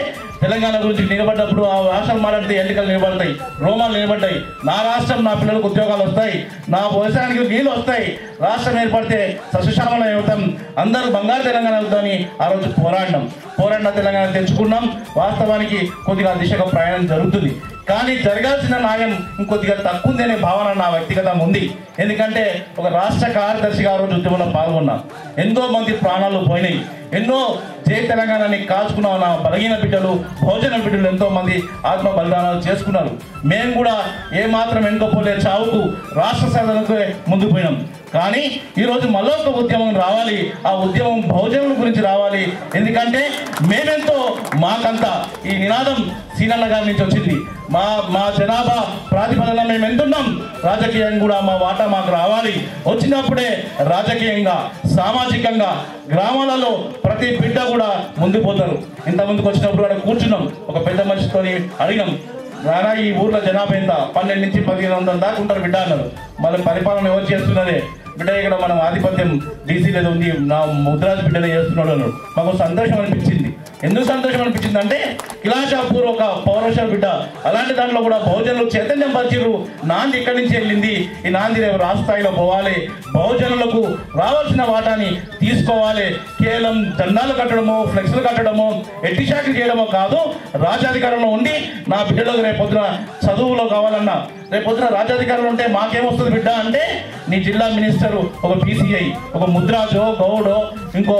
తెలంగాణ గురించి నిలబడ్డప్పుడు ఆ రాష్ట్రం మాట్లాడితే ఎన్నికలు నిలబడతాయి, రోమాలు నిలబడ్డాయి, నా రాష్ట్రం నా పిల్లలకు ఉద్యోగాలు వస్తాయి, నా వ్యవసాయానికి నీళ్ళు వస్తాయి, రాష్ట్రం ఏర్పడితే సస్యశ్యామలం అవుతాం, అందరూ బంగారు తెలంగాణ అవుతామని ఆ రోజు పోరాడిన తెలంగాణ తెచ్చుకున్నాం. వాస్తవానికి కొద్దిగా దిశగా ప్రయాణం జరుగుతుంది. కానీ జరగాల్సిన న్యాయం ఇంకొద్దిగా తక్కువ ఉందనే భావన నా వ్యక్తిగతంగా ఉంది. ఎందుకంటే ఒక రాష్ట్ర కార్యదర్శిగా ఆ రోజు ఉద్యమంలో పాల్గొన్నా. ఎంతో మంది ప్రాణాలు పోయినాయి. ఎన్నో జై తెలంగాణని కాల్చుకున్న నా బలహీన బిడ్డలు, భోజన బిడ్డలు ఎంతో మంది ఆత్మ బలిదానాలు చేసుకున్నారు. మేము కూడా ఏమాత్రం వెనుకపోలే చావుకు రాష్ట్ర సాధనకు ముందుకు పోయినాం. కానీ ఈరోజు మళ్ళొక ఉద్యమం రావాలి. ఆ ఉద్యమం భోజనం గురించి రావాలి. ఎందుకంటే మేమెంతో మాకంతా ఈ నినాదం సీనన్న గారి నుంచి వచ్చింది. మా జనాభా ప్రాతిపదన మేము ఎంతున్నాం, రాజకీయంగా కూడా మా వాటా మాకు రావాలి. వచ్చినప్పుడే రాజకీయంగా సామాజికంగా గ్రామాలలో ప్రతి బిడ్డ కూడా ముందుకు పోతారు. ఇంత ముందుకు వచ్చినప్పుడు అక్కడ కూర్చున్నాం, ఒక పెద్ద మనిషితో అడిగినాం, రానా ఈ ఊర్లో జనాభా ఎంత, 12 నుంచి 1500 దాకా ఉంటారు బిడ్డ అన్నారు. మళ్ళీ పరిపాలన ఎవరు చేస్తున్నదే బిడ్డ, ఇక్కడ మనం ఆధిపత్యం డీసీ లేదు ఉంది, నా ముద్రాజ్ బిడ్డలే చేస్తున్నాడు అన్నాడు. మాకు సంతోషం అనిపించింది. ఎందుకు సంతోషం అనిపించింది అంటే కిలాషాపూర్ ఒక పౌరష బిడ్డ, అలాంటి దాంట్లో కూడా బహుజనులు చైతన్యం పరిచిరు. నాంది ఇక్కడి నుంచి వెళ్ళింది, ఈ నాంది రేపు రాష్ట్ర స్థాయిలో పోవాలి, బహుజనులకు రావాల్సిన వాటాని తీసుకోవాలి. కేవలం దండాలు కట్టడమో ఫ్లెక్స్లు కట్టడమో ఎట్టి శాఖలు చేయడమో కాదు, రాజ్యాధికారంలో ఉండి నా బిడ్డలకు రేపొద్దున చదువులో కావాలన్నా, రేపొద్దున రాజ్యాధికారంలో ఉంటే మాకేమొస్తుంది బిడ్డ అంటే నీ జిల్లా మినిస్టరు ఒక PCI, ఒక ముద్రాజో గౌడో ఇంకో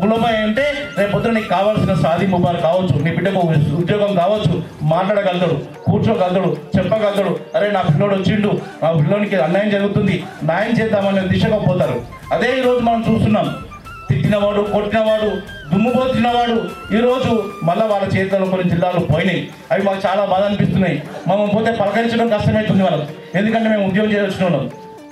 కులమై అంటే రేపొద్దున నీకు కావాల్సిన సాది ముబారు కావచ్చు, నీ బిడ్డకు ఉద్యోగం కావచ్చు, మాట్లాడగలుగుతాడు, కూర్చోగలుగుతాడు, చెప్పగలుగుతాడు. అరే నా పిల్లోడు వచ్చిండు, నా పిల్లోనికి అన్యాయం జరుగుతుంది, న్యాయం చేద్దామనే దిశగా పోతారు. అదే ఈరోజు మనం చూస్తున్నాం, తిట్టినవాడు, కొట్టినవాడు, దుమ్ముపోతున్నవాడు ఈరోజు మళ్ళీ వాళ్ళ చేతుల్లో కొన్ని జిల్లాలు పోయినాయి. అవి మాకు చాలా బాధ అనిపిస్తున్నాయి. మమ్మల్ని పోతే పలకరించడం కష్టమవుతుంది వాళ్ళకు. ఎందుకంటే మేము ఉద్యోగం చేసిన వాళ్ళం,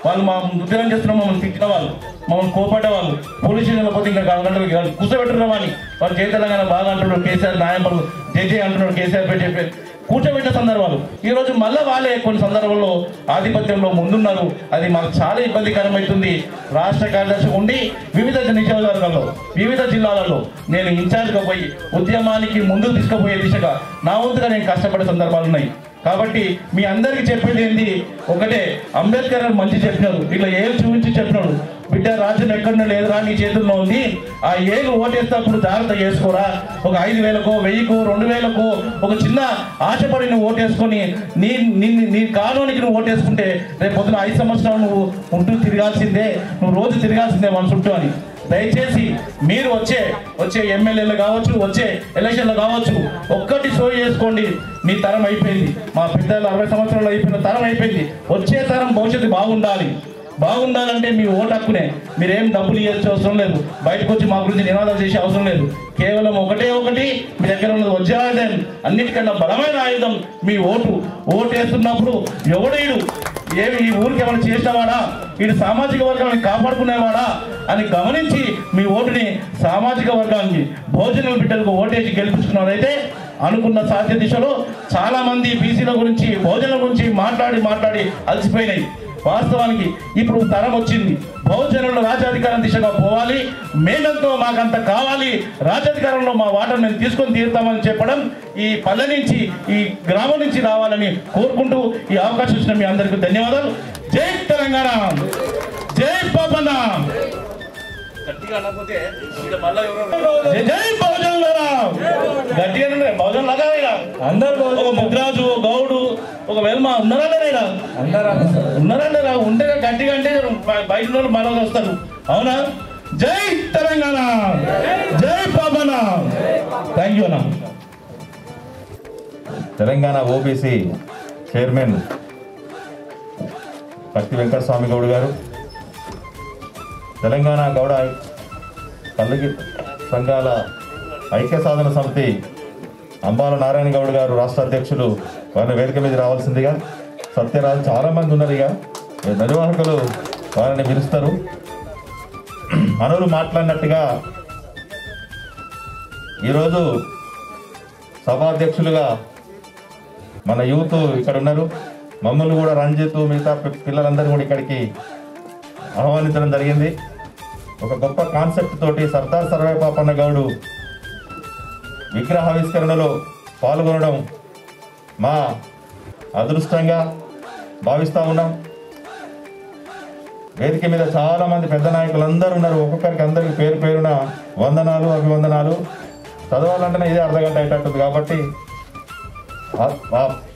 వాళ్ళు మా ఉద్యోగం చేస్తున్నాం, మమ్మల్ని తిట్టిన వాళ్ళు, మమ్మల్ని కోపడ్డవాళ్ళు, పోలీసు స్టేషన్లో పోతే ఇంకా 4 గంటలకు కూర్చోబెట్టున్నామని వాళ్ళు జై తెలంగాణ బాగా అంటున్నాడు, కేసీఆర్ న్యాయం పడు జై అంటున్నాడు, కేసీఆర్ పేరు చెప్పి కూర్చోబెట్టిన సందర్భాలు. ఈరోజు మళ్ళీ వాళ్ళే కొన్ని సందర్భాల్లో ఆధిపత్యంలో ముందున్నారు. అది మాకు చాలా ఇబ్బందికరమవుతుంది. రాష్ట్ర కార్యదర్శి ఉండి వివిధ నియోజకవర్గాల్లో వివిధ జిల్లాలలో నేను ఇన్ఛార్జ్గా పోయి ఉద్యమానికి ముందుకు తీసుకుపోయే దిశగా నా వంతుగా నేను కష్టపడే సందర్భాలు ఉన్నాయి. కాబట్టి మీ అందరికీ చెప్పేది ఏంటి, ఒకటే, అంబేద్కర్ మంచి చెప్పినారు, ఇట్లా ఏళ్ళు చూపించి చెప్పినాడు, బిడ్డ రాజ్యం ఎక్కడో లేదురా నీ చేతుల్లో ఉంది, ఆ ఏళ్ళు ఓటేస్తప్పుడు జాగ్రత్త చేసుకోరా, ఒక 5,000కో 1,000కో 2,000కో ఒక చిన్న ఆశపడి నువ్వు ఓటేసుకొని నీ కానూనికి నువ్వు ఓటేసుకుంటే రేపు పొద్దున 5 సంవత్సరాలు నువ్వు ఉంటూ తిరగాల్సిందే, నువ్వు రోజు తిరగాల్సిందే మన చుట్టూ అని. దయచేసి మీరు వచ్చే ఎమ్మెల్యేలు కావచ్చు, వచ్చే ఎలక్షన్లు కావచ్చు, ఒక్కటి షో చేసుకోండి. మీ తరం అయిపోయింది, మా పెద్దలు 60 సంవత్సరాలు అయిపోయిన తరం అయిపోయింది. వచ్చే తరం భవిష్యత్తు బాగుండాలంటే మీ ఓటు హక్కునే. మీరేం డబ్బులు ఇవ్వాల్సిన అవసరం లేదు, బయటకు వచ్చి మా గురించి నినాదాలు చేసే అవసరం లేదు. కేవలం ఒకటి మీ దగ్గర ఉన్నది వజ్రాయుధం, అన్నిటికన్నా బలమైన ఆయుధం మీ ఓటు. వేస్తున్నప్పుడు ఎవడీడు ఏమి ఈ ఊరికి ఏమైనా చేసినవాడా, వీడు సామాజిక వర్గాన్ని కాపాడుకునేవాడా అని గమనించి మీ ఓటుని సామాజిక వర్గానికి భోజనం బిడ్డలకు ఓటేసి గెలిపించుకున్నదైతే అనుకున్న సాధ్య దిశలో చాలా మంది బీసీల గురించి భోజనం గురించి మాట్లాడి అలసిపోయినాయి. వాస్తవానికి ఇప్పుడు తరం వచ్చింది, బహుజనుల రాజ్యాధికారం దిశగా పోవాలి, మేమెంతో మాకంత కావాలి, రాజ్యాధికారంలో మా వాటను మేము తీసుకొని తీరుతామని చెప్పడం ఈ పల్లె నుంచి ఈ గ్రామం నుంచి రావాలని కోరుకుంటూ ఈ అవకాశం ఇచ్చిన మీ అందరికీ ధన్యవాదాలు. జై తెలంగాణ, జై పాపన్న. జై బహుజనుల గట్టిగా బహుజన్ లాగా అందరు ఒక ముద్రాజు గౌడు ఒక వెల్మ ఉన్నారా ఉంటే గట్టిగా అంటే బయట వాళ్ళు మనోళ్ళు వస్తారు. అవునా? జై తెలంగాణ, జై పాపన్న. థ్యాంక్ యూ అన్న. తెలంగాణ ఓబీసీ చైర్మన్ పత్తి వెంకటస్వామి గౌడ్ గారు, తెలంగాణ గౌడ పల్లకి సంఘాల ఐక్య సాధన సమితి అంబాల నారాయణ గౌడ్ గారు రాష్ట్ర అధ్యక్షులు, వారిని వేదిక మీద రావాల్సిందిగా. సత్యరాజు చాలామంది ఉన్నారు, ఇక నిర్వాహకులు వారిని పిలుస్తారు. అనులు మాట్లాడినట్టుగా ఈరోజు సభాధ్యక్షులుగా మన యూత్ ఇక్కడ ఉన్నారు. మమ్మల్ని కూడా రంజిత్ మిగతా పిల్లలందరూ కూడా ఇక్కడికి ఆహ్వానించడం జరిగింది. ఒక గొప్ప కాన్సెప్ట్ తోటి సర్దార్ సర్వై పాపన్న గౌడు విగ్రహావిష్కరణలో పాల్గొనడం మా అదృష్టంగా భావిస్తూ ఉన్నాం. వేదిక మీద చాలామంది పెద్ద నాయకులు అందరూ ఉన్నారు. ఒక్కొక్కరికి అందరికి పేరున వందనాలు, అభివందనాలు. చదవాలంటేనే ఇదే అర్ధగంట అయ్యేటట్టుంది కాబట్టి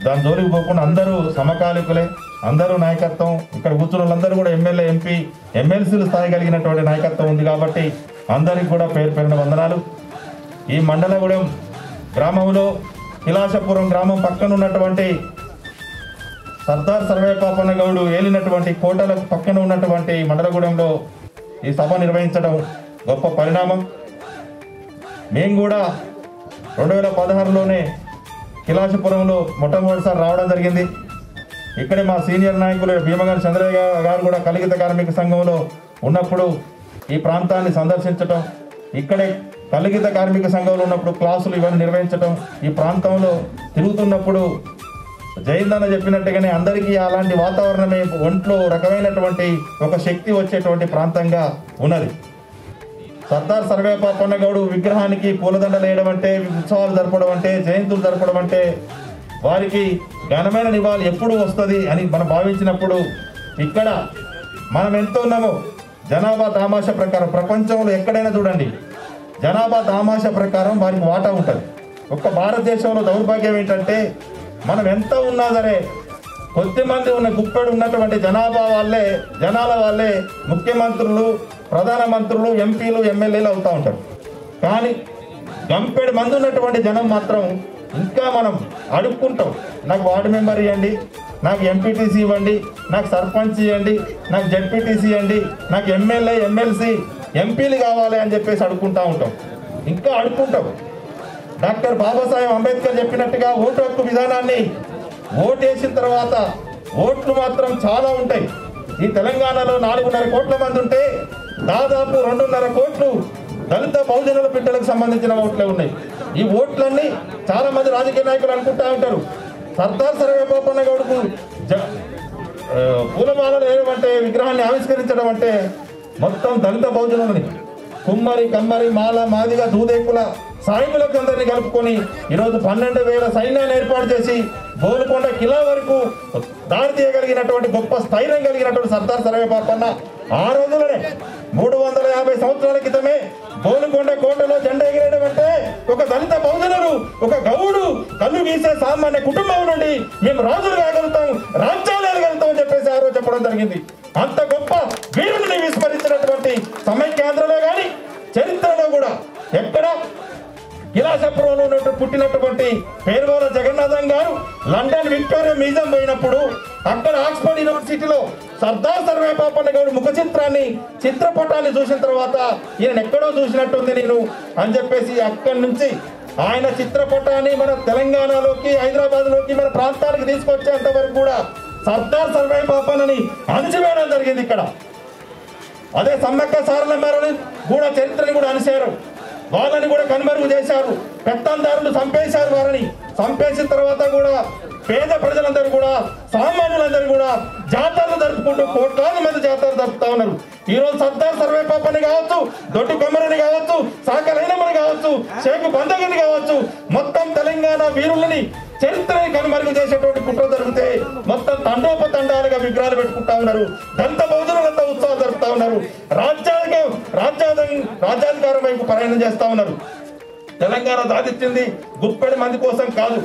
దాని జోలికి పోకుండా అందరూ సమకాలికులే, అందరూ నాయకత్వం. ఇక్కడ కూర్చున్న వాళ్ళందరూ కూడా ఎమ్మెల్యే, ఎంపీ, ఎమ్మెల్సీలు స్థాయి కలిగినటువంటి నాయకత్వం ఉంది కాబట్టి అందరికి కూడా పేరున వందనాలు. ఈ మండలగూడెం గ్రామంలో కిలాషపురం గ్రామం పక్కన ఉన్నటువంటి సర్దార్ సర్వై పాపన్న గౌడు ఏలినటువంటి కోటల పక్కన ఉన్నటువంటి మండలగూడెంలో ఈ సభ నిర్వహించడం గొప్ప పరిణామం. మేము కూడా 2016లోనే కిలాషపురంలో మొట్టమొదటిసారి రావడం జరిగింది. ఇక్కడే మా సీనియర్ నాయకులు భీమగారి చంద్రయ్య గారు కూడా కలిగిత కార్మిక సంఘంలో ఉన్నప్పుడు ఈ ప్రాంతాన్ని సందర్శించటం, ఇక్కడే కలిగిత కార్మిక సంఘంలో ఉన్నప్పుడు క్లాసులు ఇవన్నీ నిర్వహించటం, ఈ ప్రాంతంలో తిరుగుతున్నప్పుడు జయందన్న చెప్పినట్టుగానే అందరికీ అలాంటి వాతావరణమే ఒంట్లో రకమైనటువంటి ఒక శక్తి వచ్చేటువంటి ప్రాంతంగా ఉన్నది. సర్దార్ సర్వై పాపన్న గౌడు విగ్రహానికి పూలదండలు వేయడం అంటే, ఉత్సవాలు జరపడం అంటే, జయంతులు జరపడం అంటే వారికి ఘనమైన నివాళి ఎప్పుడు వస్తుంది అని మనం భావించినప్పుడు ఇక్కడ మనం ఎంత ఉన్నామో జనాభా తామాషా ప్రకారం ప్రపంచంలో ఎక్కడైనా చూడండి, జనాభా తామాషా ప్రకారం వారికి వాటా ఉంటుంది. ఒక్క భారతదేశంలో దౌర్భాగ్యం ఏంటంటే మనం ఎంత ఉన్నా సరే కొద్దిమంది ఉన్న గుప్పెడు ఉన్నటువంటి జనాల వాళ్ళే ముఖ్యమంత్రులు, ప్రధానమంత్రులు, ఎంపీలు, ఎమ్మెల్యేలు అవుతూ ఉంటారు. కానీ గంపెడు మంది ఉన్నటువంటి జనం మాత్రం ఇంకా మనం అడుక్కుంటాం. నాకు వార్డు మెంబర్ ఇవ్వండి, నాకు ఎంపీటీసీ ఇవ్వండి, నాకు సర్పంచ్ ఇవ్వండి, నాకు జెడ్పీటీసీ ఇవ్వండి, నాకు ఎమ్మెల్యే, ఎమ్మెల్సీ, ఎంపీలు కావాలి అని చెప్పేసి అడుక్కుంటూ ఉంటాం. ఇంకా అడుక్కుంటాం. డాక్టర్ బాబాసాహెబ్ అంబేద్కర్ చెప్పినట్టుగా ఓటు హక్కు విధానాన్ని ఓటేసిన తర్వాత ఓట్లు మాత్రం చాలా ఉంటాయి. ఈ తెలంగాణలో 4.5 కోట్ల మంది ఉంటే దాదాపు 2.5 కోట్లు దళిత బహుజనుల బిడ్డలకు సంబంధించిన ఓట్లే ఉన్నాయి. ఈ ఓట్లన్నీ చాలా మంది రాజకీయ నాయకులు అనుకుంటా ఉంటారు సర్దార్ సర్వే పాపన్న గౌడ్కు పూలమాలలు వేయడం విగ్రహాన్ని ఆవిష్కరించడం అంటే మొత్తం దళిత బహుజనులని కుమ్మరి కమ్మరి మాల మాదిగ దూదేకుల సాయిబులకు అందరినీ కలుపుకొని ఈరోజు 12,000 సైన్యాన్ని ఏర్పాటు చేసి బోలుకొండ కిలా వరకు దారి తీయగలిగినటువంటి గొప్ప స్థైర్యం కలిగినటువంటి సర్దార్ సర్వే పాపన్న ఆ రోజులనే 350 సంవత్సరాల క్రితమే బోలుకొండ కోటలో జెండా ఎగిరేయడం అంటే ఒక దళిత బహుజనులు ఒక గౌడు కళ్ళు గీసే సామాన్య కుటుంబం నుండి మేము రాజులు కాగలుగుతాం రాజ్యాలు ఎదగలుగుతాం అని చెప్పేసి ఆ రోజు చెప్పడం జరిగింది. అంత గొప్ప వీరుని విస్మరించినటువంటి సమైక్యాంధ్రలో కానీ చరిత్రలో కూడా ఎక్కడ కిలాసపురంలో పుట్టినటువంటి పేరుగోల జగన్నాథం గారు లండన్ విక్టోరియా మ్యూజియం పోయినప్పుడు అక్కడ ఆక్స్ఫర్డ్ యూనివర్సిటీలో సర్దార్ సర్వే పాపన్న గౌడ్ ముఖ చిత్రపటాన్ని చూసిన తర్వాత ఈయన ఎక్కడో చూసినట్టుంది నేను అని చెప్పేసి అక్కడి నుంచి ఆయన చిత్రపటాన్ని మన తెలంగాణలోకి హైదరాబాద్లోకి మన ప్రాంతానికి తీసుకొచ్చేంత వరకు కూడా సర్దార్ సర్వే పాపన్నని అణచివేయడం జరిగింది. ఇక్కడ అదే సమ్మక్క సారల మేరని కూడా చరిత్రని కూడా అణిచారు, వాళ్ళని కూడా కనుమరుగు చేశారు, పెత్తందారులు చంపేశారు. వారిని చంపేసిన తర్వాత కూడా పేద ప్రజలందరూ కూడా సామాన్యులందరూ కూడా జాతరలు జరుపుకుంటూ కోట్లాది మంది జాతరలు జరుపుతా ఉన్నారు. ఈ రోజు సర్దార్ సర్వే పాపని కావచ్చు, దొడ్డి కొమ్మరిని కావచ్చు, సాకలైనమని కావచ్చు, షేక్ బందగిని కావచ్చు, మొత్తం తెలంగాణ వీరులని చరిత్రని కనుమరుగు చేసేటువంటి కుట్ర జరిగితే మొత్తం తండోపతండాలుగా విగ్రహాలు పెట్టుకుంటా ఉన్నారు. దళిత బహుజనులంతా ఉత్సవాలు జరుపుతా ఉన్నారు. రాజ్యాధికారం వైపు ప్రయాణం చేస్తా ఉన్నారు. తెలంగాణ సాధించింది గుప్పెడి మంది కోసం కాదు,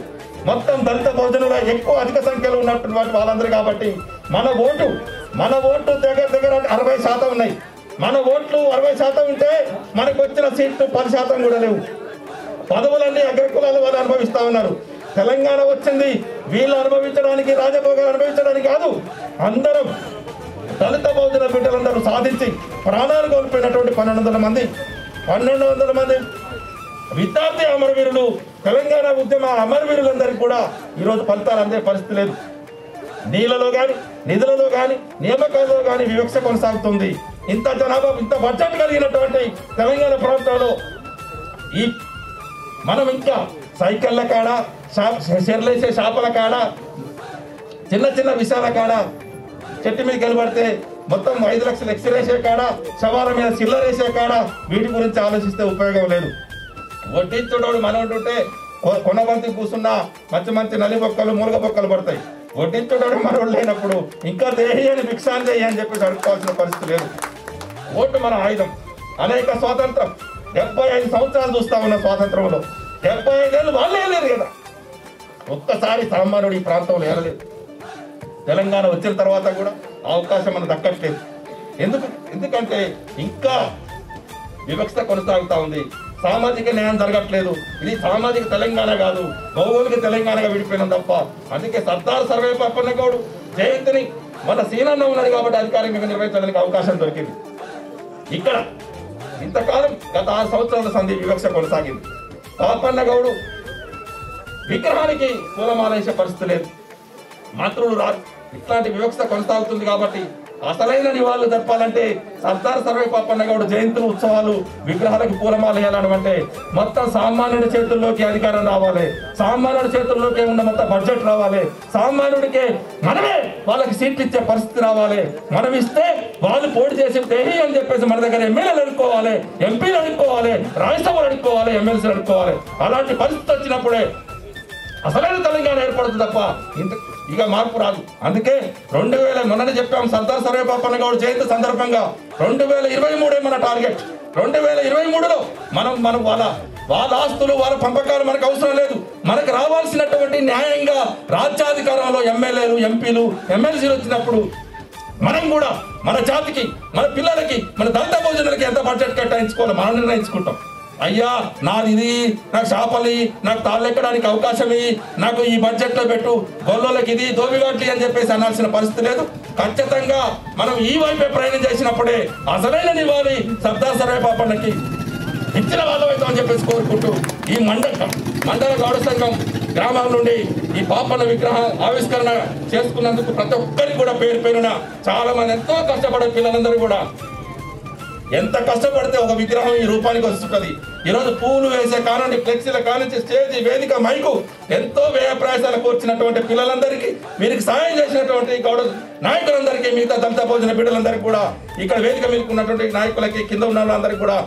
మొత్తం దళిత బహుజనుల ఎక్కువ అధిక సంఖ్యలో ఉన్నటువంటి వాళ్ళందరూ. కాబట్టి మన ఓటు దగ్గర 60% ఉన్నాయి. మన ఓట్లు 60% ఉంటే మనకు వచ్చిన సీట్లు 10% కూడా లేవు. పదవులన్నీ అగ్రకులాల వాళ్ళు అనుభవిస్తా ఉన్నారు. తెలంగాణ వచ్చింది వీళ్ళు అనుభవించడానికి, రాజభోగాలు అనుభవించడానికి కాదు. అందరం దళిత బహుజన బిడ్డలందరూ సాధించి ప్రాణాలు కోల్పోయినటువంటి 1200 మంది విద్యార్థి అమరవీరులు, తెలంగాణ ఉద్యమ అమరవీరులందరికీ కూడా ఈరోజు ఫలితాలు అందే పరిస్థితి లేదు. నీళ్ళలో కానీ నిధులలో కానీ నియామకాలలో కానీ వివక్ష కొనసాగుతుంది. ఇంత జనాభా, ఇంత బడ్జెట్ కలిగినటువంటి తెలంగాణ ప్రాంతంలో ఈ మనం ఇంకా సైకిళ్ళ కాడ, చెర్లేసే షాపుల కాడ, చిన్న చిన్న విషయాల కాడ చెట్టు మీద కనబడితే మొత్తం 5 లక్షలు ఎక్స్రేసే కాడ, శవాల మీద సిల్లరేసే కాడ వీటి గురించి ఆలోచిస్తే ఉపయోగం లేదు. వడ్డించుడోడు మనోడుంటే కొనబంతి కూసున్నా మంచి నలి బొక్కలు మూలగ బొక్కలు పడతాయి. వడ్డించుడోడు మనోడు లేనప్పుడు ఇంకా దేహి అని భిక్షాన్ చేయి అని చెప్పి అడుక్కోవాల్సిన పరిస్థితి లేదు. ఓటు మన ఆయుధం. అనేక స్వాతంత్రం 75 సంవత్సరాలు చూస్తా ఉన్న స్వాతంత్రంలో 75 ఏళ్ళు వాళ్ళే లేరు కదా. ఒక్కసారి సామాన్యుడు ఈ ప్రాంతంలో ఏరలేదు. తెలంగాణ వచ్చిన తర్వాత కూడా అవకాశం మనకు దక్కట్లేదు. ఎందుకంటే ఇంకా వివక్ష కొనసాగుతా ఉంది, సామాజిక న్యాయం జరగట్లేదు. ఇది సామాజిక తెలంగాణ కాదు, భౌగోళిక తెలంగాణగా విడిపోయినాం తప్ప. అందుకే సర్దార్ సర్వే పాపన్న గౌడ్ జయంతిని మన సీనన్న ఉన్నాడు కాబట్టి అధికారికంగా నిర్వహించడానికి అవకాశం దొరికింది. ఇక్కడ ఇంతకాలం గత 6 సంవత్సరాల సంధి వివక్ష కొనసాగింది. పాపన్న గౌడు విగ్రహానికి పూలమాల వేసే పరిస్థితి లేదు, మంత్రులు రాదు. ఇట్లాంటి వివక్ష కొనసాగుతుంది కాబట్టి అసలైన నివాళులు జరపాలంటే సర్దార్ సర్వే పాపన్న గౌడ్ జయంతులు, ఉత్సవాలు, విగ్రహాలకు పూలమాల వేయాలంటే మొత్తం సామాన్యుడి చేతుల్లోకి అధికారం రావాలి, సామాన్యుడి చేతుల్లోకి ఉన్న మొత్తం బడ్జెట్ రావాలి, సామాన్యుడికే మనమే వాళ్ళకి సీట్లు ఇచ్చే పరిస్థితి రావాలి. మనం ఇస్తే వాళ్ళు పోటీ చేసి దేహి అని చెప్పేసి మన దగ్గర ఎమ్మెల్యేలు అడుక్కోవాలి, ఎంపీలు అడుక్కోవాలి, రాజ్యసభలు అడుక్కోవాలి, ఎమ్మెల్సీలు అడుక్కోవాలి. అలాంటి పరిస్థితి వచ్చినప్పుడే అసలైన తెలంగాణ ఏర్పడుతుంది తప్ప ఇక మార్పు రాదు. అందుకే 2000 మొన్ననే చెప్పాం, సర్దార్ సర్వే పాపన్న గౌడ్ జయంతి సందర్భంగా 2023 మన టార్గెట్. 2023లో మనం వాళ్ళ ఆస్తులు, వాళ్ళ పంపకాలు మనకు అవసరం లేదు. మనకు రావాల్సినటువంటి న్యాయంగా రాజ్యాధికారంలో ఎమ్మెల్యేలు, ఎంపీలు, ఎమ్మెల్సీలు వచ్చినప్పుడు మనం కూడా మన జాతికి, మన పిల్లలకి, మన దళిత భోజనాలకి ఎంత బడ్జెట్ కేటాయించుకోవాలో మనం నిర్ణయించుకుంటాం. అయ్యా నాది ఇది, నాకు షాపలి, నాకు తాళ్ళెక్కడానికి అవకాశం ఇవి, నాకు ఈ బడ్జెట్లో పెట్టు, గొల్లలకి ఇది, దోబిగాట్లి అని చెప్పేసి అనాల్సిన పరిస్థితి లేదు. ఖచ్చితంగా మనం ఈ వైపే ప్రయాణం చేసినప్పుడే అసలైన నివాళి సర్దార్ సర్వే పాపన్నకి ఇచ్చిన వాళ్ళమైతే అని చెప్పేసి కోరుకుంటూ ఈ మండల గౌడ సంఘం గ్రామం నుండి ఈ పాపన్న విగ్రహం ఆవిష్కరణ చేసుకున్నందుకు ప్రతి ఒక్కరికి కూడా పేరున చాలా మంది ఎంతో కష్టపడే పిల్లలందరూ కూడా ఎంత కష్టపడితే ఒక విగ్రహం ఈ రూపానికి వస్తుంది. ఈరోజు పూలు వేసే కానుండి, ఫ్లెక్సీల కానుంచి, స్టేజ్, వేదిక, మైకు ఎంతో వ్యయ ప్రయాసాలు కూర్చున్నటువంటి పిల్లలందరికీ, మీరు సాయం చేసినటువంటి గౌడ నాయకులందరికీ, మిగతా దళిత భోజన బిడ్డలందరికీ కూడా, ఇక్కడ వేదిక మీద ఉన్నటువంటి నాయకులకి, కింద ఉన్న వాళ్ళందరికీ కూడా,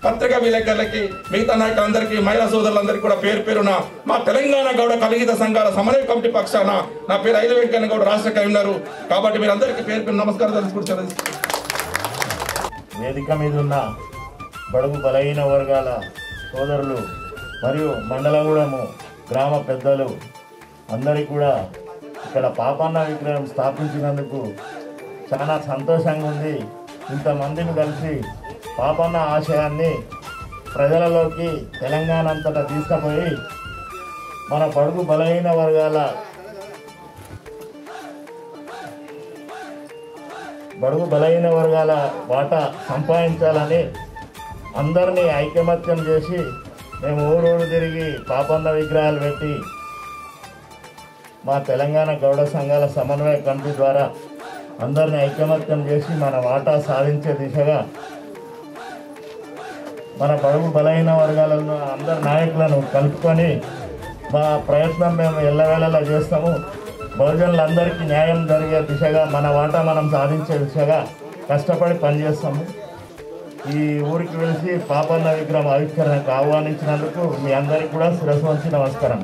పత్రికా విలేకరులకి, మిగతా నాయకులందరికీ, మహిళా సోదరులందరికీ కూడా పేరు పేరున మా తెలంగాణ గౌడ కలిగిత సంఘాల సమన్వయ కమిటీ పక్షాన నా పేరు ఐల వెంకన్న గౌడ, రాష్ట్ర కన్వీనర్. కాబట్టి మీరందరికీ పేరు పేరు నమస్కారం తెలుసుకుంటున్నారు. వేదిక మీద ఉన్న బడుగు బలహీన వర్గాల సోదరులు మరియు మండలగూడెము గ్రామ పెద్దలు అందరికీ కూడా ఇక్కడ పాపన్న విగ్రహం స్థాపించినందుకు చాలా సంతోషంగా ఉంది. ఇంతమందిని కలిసి పాపన్న ఆశయాన్ని ప్రజలలోకి తెలంగాణ అంతటా తీసుకుపోయి మన బడుగు బలహీన వర్గాల వాటా సంపాదించాలని అందరినీ ఐకమత్యం చేసి మేము ఊరూరు తిరిగి పాపన్న విగ్రహాలు పెట్టి మా తెలంగాణ గౌడ సంఘాల సమన్వయ కమిటీ ద్వారా అందరినీ ఐకమత్యం చేసి మన వాటా సాధించే దిశగా మన బడుగు బలహీన వర్గాలను అందరి నాయకులను కలుపుకొని మా ప్రయత్నం మేము ఎల్లవేళలా చేస్తాము. బహుజనులందరికీ న్యాయం జరిగే దిశగా మన వాటా మనం సాధించే దిశగా కష్టపడి పనిచేస్తాము. ఈ ఊరికి వెలిసి పాపన్న విగ్రహం ఆవిష్కరణకు ఆహ్వానించినందుకు మీ అందరికీ కూడా శిరస్సు వంచి నమస్కారం.